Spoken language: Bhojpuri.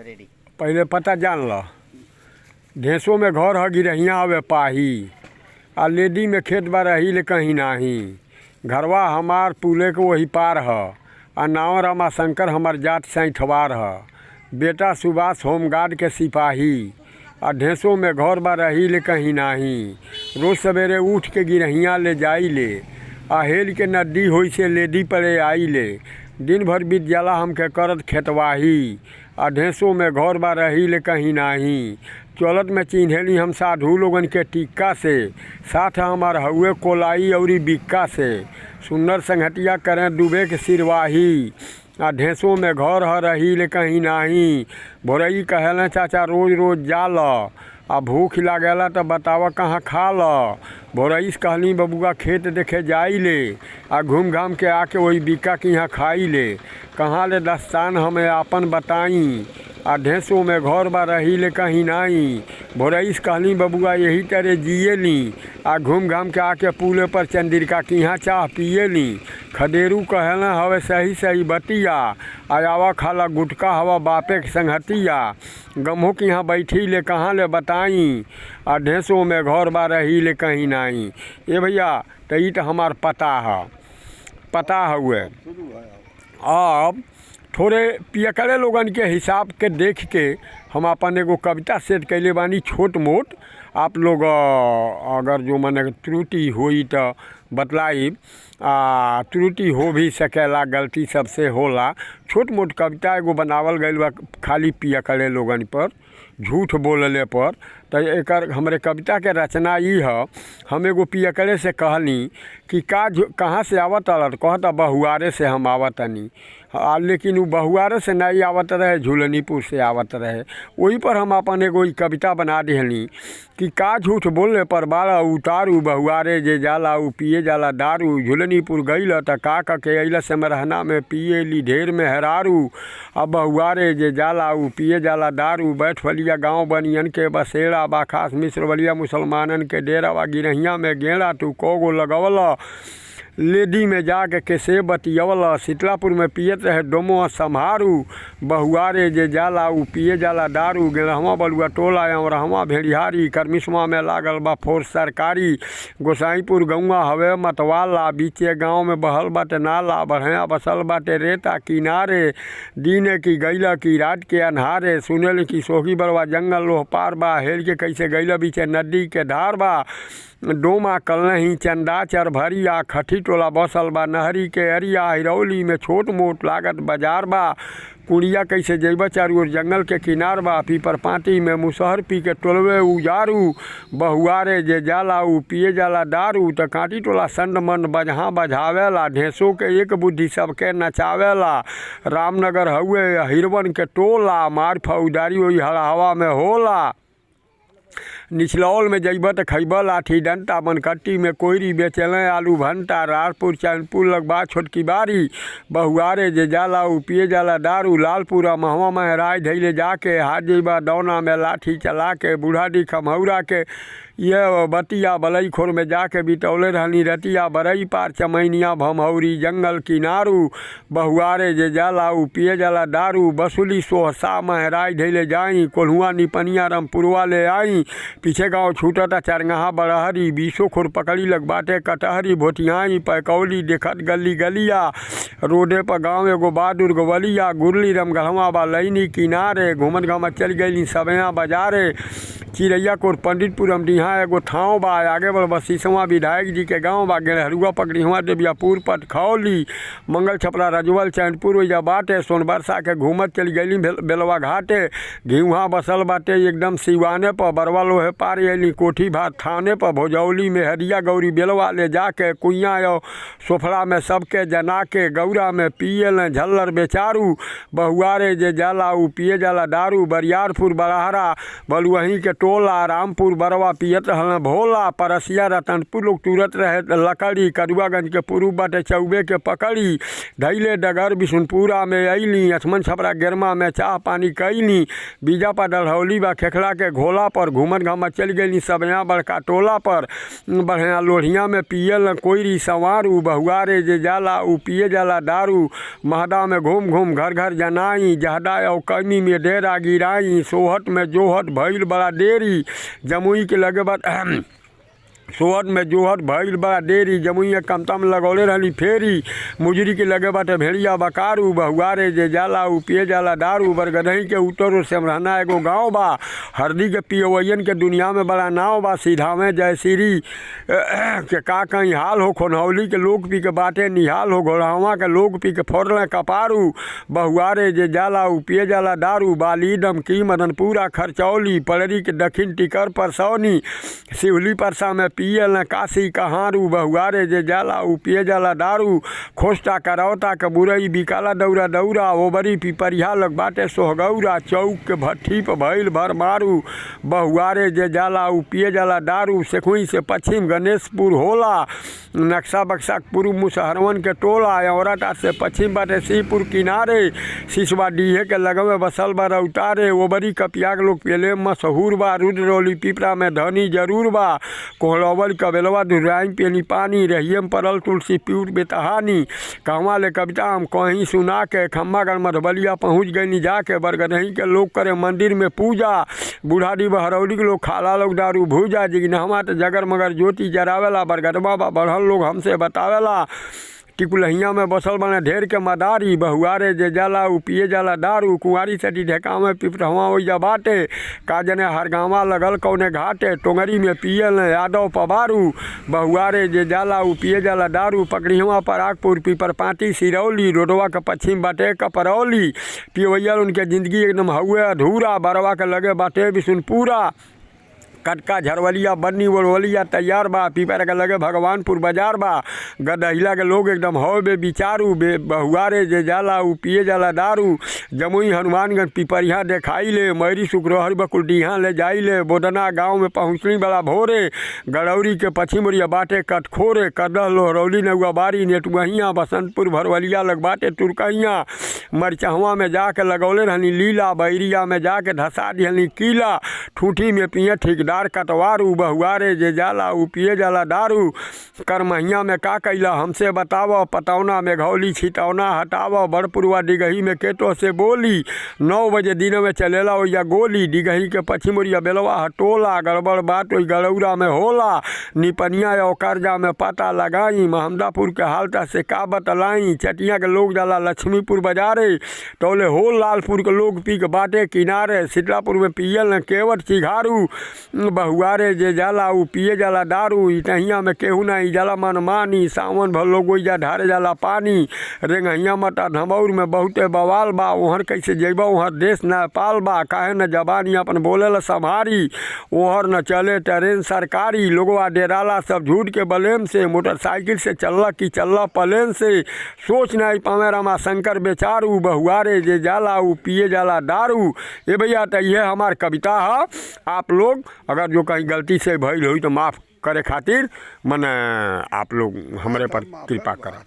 रेडी। पहले पता जान ल। ढेसो में घर ह गिरहिया हवे पाही, आ लेडी में खेत बा रही ले कहीं नाही। घरवा हमार पुले के वही पार ह, आ नाव रमा शंकर हमार जात सैठवार ह। बेटा सुभाष होमगार्ड के सिपाही, आ ढेसो में घर बा रही ले कहीं नाही। रोज सवेरे उठ के गिरहिया ले जाई ले, आ हेल के नदी होई से लेडी पड़े आई ले। दिन भर बीत जाला हमके करत खेतवाही, आ ढेसो में घर बा रही ले कहीं नाही। चलत में चिन्हेली हम साधु लोगन के टिक्का से, साथ हमार हउए कोलाई औरी बिक्का से। सुंदर संगतिया करें डूबे के सिरवाही, आ ढेसो में घर ह रही ले कहीं नाही। भोरई कहेले चाचा रोज रोज जाल, आ भूख लागेला तो बतावा कहाँ खा ल। भोरई कहली बबुआ खेत देखे जाई ले, आ घूम घाम के आके वही बिक्का के यहाँ खाई ले। कहाँ ले दस्तान हमें आपन बताई, आ ढेसो में घर बा रही ले कहीं नाही। भोरई कहली बबुआ यही तरह जिए ली, आ घूम घाम के आके पुले पर चंद्रिका की यहाँ चाह पिए ली। खदेरू कहला हवे सही सही बतिया, आयावा खाला गुटका हवा बापे के संगतिया। गमहो के यहाँ बैठी ले कहाँ ले बताई, आ ढेसो में घर बा रही ले कहीं नाही। ए भैया तो ई तो हमार पता हुए। अब थोड़े पियकड़े लोगन के हिसाब के देख के हम अपन एगो कविता सेट कैले बानी छोट मोट। आप लोग अगर जो मने त्रुटि होई तो बतलाई, त्रुटि हो भी सकेला, गलती सबसे होला। छोट मोट कविता एगो बनावल गईल बा खाली पियकड़े लोगन पर, झूठ बोलले पर। तो एकर हमरे कविता के रचना ई ह। हम एगो पियकड़े से कहली कि कहाँ से आवत अल, तो कहता बहुआरे से हम आवतनी। लेकिन वो बहुआरे से नहीं आवत रहे, झूलनीपुर से आवत रहे। वही पर हम अपन एगो कविता बना दिहली कि का झूठ बोलने पर बाला उतारू, बहुआरे जे जाला उ पिए जाला दारू। झूलनीपुर गईल त का के अइला से मरहना में पिए ली ढेर में हरारू। अब बहुआरे जे जाला उ पिए जाला दारू। बैठवलिया गाँव बनियन के बसेड़ा बा, खास मिस्र बलिया मुसलमानन के डेरा बा। गिरहिया में गेड़ा तू कोगो लगवला, लेडी में जाके कैसे बतियवला। शीतलापुर में पियत रहे डोमो संभारू, बहुआरे जे जाला उ पिए जाला दारू। गेलहवा बलुआ टोला अमरहवा भेड़िहारी, करमिसवा में लागल बा फोर्स सरकारी। गोसाईपुर गौवा हवे मतवाला, बीचे गाँव में बहल बाटे नाला। बढ़िया बसल बाटे रेता किनारे, दीने की गैला की रात के अन्हारे। सुनेल की सोही बरवा जंगल लोह पार बा, हेल के कैसे गैला बीचे नदी के धार बा। डोमा कलही चंदा चर भरिया, खठी टोला बसल बा नहरी के अरिया। हिरौली में छोट मोट लागत बाजार बा, कुड़िया कैसे जैबा चारू ओर जंगल के किनार बा। पीपर पाती में मुसहर पी के टोलवे उजारू, बहुआरे जे जाला उ पिए जाला दारू। त कांटी टोला संड मन बजहा बजावेला, ढेसो के एक बुद्धि सबके नचावेला। रामनगर हउए हिरवन के टोला, मार फौदारी वही हवा में होला। निचलौल में जइब त खइब लाठी डंटा, बनकट्टी में कोयरी बेचेलें आलू भंटा। राजपुर चैनपुर लगबा छोटकी बारी, बहुआरे जे जाला उ पिए जाला दारू। लालपुरा महवा में राय धैले जाके, हाथ जइबा दौना में लाठी चला के। बूढ़ाडी खमहौरा के ये बतिया, बलईखोर में जाके बितौले रहनी रतिया। बरई पार चमैनिया भमहौरी जंगल किनारू, बहुआरे जे जाला उ पिए जाला दारू। बसुली सोहसा में राय धैले जाई, कोल्हुआ निपनिया रमपुरवा ले आई। पीछे गाँव छूटता चरंगहा बड़हरी, बीसो खुर पकड़ी लग बाटे कटहरी। भोटियाई पैकौली देखत गली गलिया, रोडे पर गाँव एगो बहादुर गोवलिया। गुरली रमगढ़वा बा लईनी किनारे, घूमत घामत चल गईली सबया बाजारे। चिरैया कोर पंडितपुरम डिहा एगो ठाव बा, आगे बढ़ बसीसवा विधायक जी के गाँव बा। गेलहरुआ पकड़ीवा देवियापुर पटखौली, मंगल छपरा रजवल चैनपुर वैजा बाटे। सोनबरसा के घूमत चल गईली बेलवा घाटे। घिउहा बसल बाटे एकदम सिवाने पर, बरवा लोहे पार अली कोठी भात थाने पर। भोजौली में हरिया गौरी बेलवा ले जाके, कुइया यो सोफड़ा में सबके जना के। गौरा में पिए झल्लर बेचारू, बहुआरे जे जाला उ पिए जाला दारू। बरियारपुर बड़हरा बलुअही के टोला रामपुर बरवा पियत रहल भोला परसिया रतनपुर लोग तुरत रहे लकड़ी कदुआगंज के पूर्व बाटे चौबे के पकड़ी धैले डगर बिशुनपुरा में अइली अचमन छपरा गेरमा में चाह पानी कैली बीजा पर डलहौली बा खेखड़ा के घोला पर घूमन घामत चल गई सब यहाँ बड़का टोला पर बढ़िया लोढ़िया में पियल कोईरी संवारू बहुआरे जे जाला उ पिए जाला दारू महदा में घूम घूम घर घर जनाई जहदा और कमी में डेरा गिराई सोहट में जोहट भइल बड़ा देरी जमुई के लगे बाद सोहट में जोहट भइल बड़ा देरी जमुई कमता में लगौले रहली फेरी मुजरी के लगे बाटे भेड़िया बकारू बहुआरे जे जाला उ पिए जाला दारू बरगदही के उत्तर सिमरहना एगो गाँव बा हरदी के पियवैयन के दुनिया में बड़ा नाव बा सीधा में जयश्री के का कहीं हाल हो खोनहौली के लोग पी के बाटे निहाल हो घोड़ावा के लोग पी के फोड़ले कपारू बहुआरे जे जाला उ पिए जाला दारू बाली डमकी मदनपुरा खरचौली पलरी के दक्षिण टिकर परसौनी सिवली परसा में पियल न काशी कहारू बहुआरे जे जाला उ पिए जाला दारू खोस्टा करौता के बुरई बिकाला दौरा दौरा ओबरी पिपरिया लग बाटे सोहगौरा चौक के भट्ठी पर भइल भर मारू बहुआरे जे जाला उ पिए जाला दारू सेखुई से पश्चिम गणेशपुर होला नक्शा बक्सा पूर्व मुसहरवन के टोला औरटा से पश्चिम बाटे सीपुर किनारे सिसवा डीहे के लगवे बसल बा रौतारे ओबरी कपिया के लोग पेले मशहूर बा रुद्रौली पिपरा में धनी जरूर बा कोहलौवल कबेलवा दुर्राइन पेनी पानी रहियम परल तुलसी प्यूर बेतहानी कहवा ले कविता हम कहीं सुना के खम्मागढ़ मधुबलिया पहुँच गई जाके बरगदही के लोग करे मंदिर में पूजा बूढ़ाडी बहरौली के लोग खाला लोग दारू भूजा जिगनहवा तो जगर मगर ज्योति जरावेला बरगदमा बढ़ल लोग हमसे बतावेला टिकुलहिया में बसल बने ढेर के मदारी बहुआरे जे जाला उ पिए जाला दारू कुंवारी सटी ढेका में पिपरहवा ओइजा बाटे का जने हरगावा लगल कौने घाटे टोंगरी में पियल यादव पबारू बहुआरे जे जाला उ पिए जाला दारू पकड़िहवा परागपुर पीपर पाटी सिरौली रोडवा के पश्चिम बाटे कपरौली पियवैया उनके ज़िंदगी एकदम हुए अधूरा बरवा के लगे बाटे बिशुनपुरा कटका झरवलिया बन्नी वड़वलिया तैयार बा पीपर के लगे भगवानपुर बाजार बा गदहिला के लोग एकदम हौ बे बिचारू बे बहुआरे जे जाला उ पिए जाला दारू जमुई हनुमानगंज पिपरिया देखाई ले मैरी सुखरोहर बकुलडीहा ले जाई ले बोदना गाँव में पहुँचनी बड़ा भोरे गड़ौरी के पश्चिम ओरिया बाटे कटखोरे कदह लोहरौली नौआ बारी नेटुआहिया बसंतपुर भरवलिया लग बाटे तुरकहिया मरचहवा में जाके लगौले रहनी लीला बैरिया में जाके धसा दिहनी कीला ठूठी में पिए ठेकेदार कटवारू बहुआरे जे जाला उ पिए जाला दारू करमहिया में का कैला हमसे बताव पतौना में घौली छितौना हटाव बड़पुरवा डिगही में केतो से बोली 9 बजे दिन में चलेला ओइया गोली डिगही के पश्चिम ओरिया बेलवा हटोला गड़बड़ बात ओइ गड़ौरा में होला निपनिया या कर्जा में पता लगाई महमदापुर के हालता से का बतलाई चटिया के लोग जाला लक्ष्मीपुर बाजारे तौले होल लालपुर के लोग पी के बाटे किनारे शीतलापुर में पियल न केवट चिघारू बहुआरे जे जाला उ पिए जाला दारू इटहिया में केहू नहीं जाला मनमानी सावन भर लोग ओइजा ढारे जाला पानी रेंगहिया मटा धमौर में बहुते बवाल बा ओहर कैसे जेबा वहाँ देश नेपाल बा काहे न जबानी अपन बोलेला संभारी ओहर न चले ट्रेन सरकारी लोगवा डेराला सब झूठ के बलेम से मोटरसाइकिल से चलला कि चलला प्लेन से सोच नहीं पावे रमा शंकर बेचारू बहुआरे जे जाला उ पिए जाला दारू ये भैया तो ये हमार कविता है आप लोग अगर जो कहीं गलती से भइल हुई तो माफ़ करे खातिर मने आप लोग हमरे पर कृपा करें।